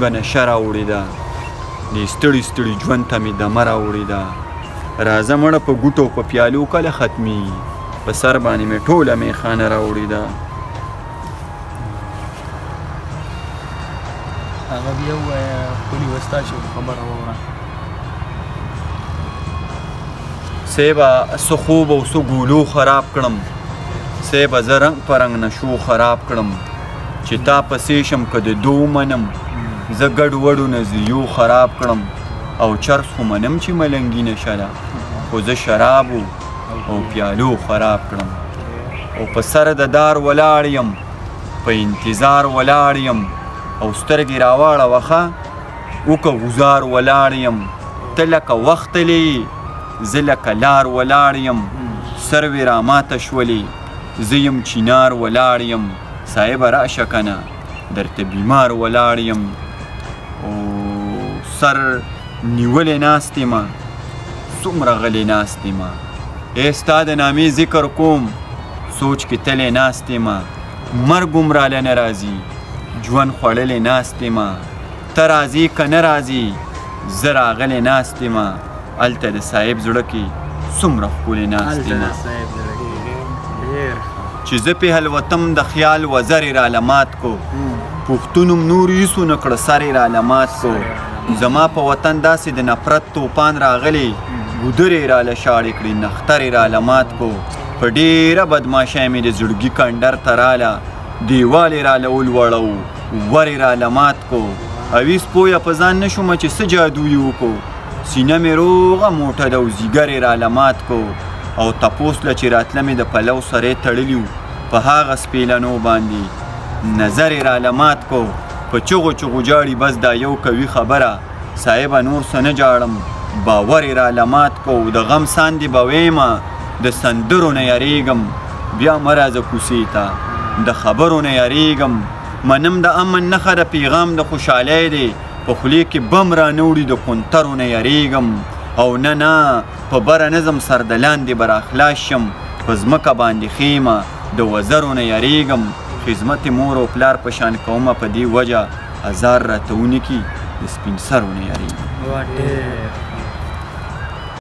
دومره نشه راوړې ده دې ستړي ستړي ژوند ته مې دمه راوړې ده راځه مړه په ګوټو په پیالو کله ختمي په سر باندې مې ټوله میخانه راوړې ده هغه بیا ووایه ښکلي وستا چې خبره واوره سیبه څه خوب او څه ګولو خراب کړم سیبه زه رنګ په رنګ نشو خراب کړم چې تا پسې شم که د دو منم زه ګډ وډو نظریو خراب کړم او چرس خو منم چې ملنګي نشه ده خو زه شرابو او پیالو خراب کړم او په سر د دار ولاړ یم په انتظار ولاړ یم او سترګې راواړه وخه وکه غزار ولاړ یم ته لکه وختلې زه لکه لار ولاړ یم سروې راماته شولې زه یم چینار ولاړ یم صاحبه راشه کنه درته بیمار ولاړ یم او سر نیولې ناست یمه څومره غلې ناست یمه ای ستا د نامې ذکر کوم سوچ کې تلې ناست یمه مرګ هم راله نه راځي ژوند خوړلې ناست یمه ته راځې که نه راځې زه راغلې ناست یمه هلته د صاحب زړه کې څومره ښکلې ناست یمه چې زه پې هلوتم د خیال وزرې راله مات کو پښتون نور ایسو نه کړه سر یې راله مات کو زما په وطن داسې د نفرت توپان راغلی ګودرې راله شاړې کړې نخترې راله مات کو په ډېره بدماشۍ مې د زړګي کنډر ته راله دیوال یې راله ولوړو ور یې راله مات کو اویس پویه په ځان نه شومه چې څه جادو یې وکړو سینه مې روغه موټه ده او ځیګر یې راله مات کو او تپوس له چې راتله مې د پلو سرې تړلي وو په هغه سپېلنو باندې نظر یې راله مات کو په چغو چغو جاړي بس دا یو کوي خبره صاحبه نور څه نه جاړم باور یې راله مات کو د غم ساندې به ویمه د سندرو نه یریږم بیا مه راځه کوڅې ته د خبرو نه یریږم منم د امن نښه د پیغام د خوشحالۍ دی په خولې کې بم رانه وړي د کونترو نه یریږم او نه په بره نظم سر د لاندې به راخلاص شم په ځمکه باندې خیمه د وزرو نه یریږم خدمت مور او پلار په شان کومه په دې وجه ازار راته ونه کي د سپین سرو نه یریږم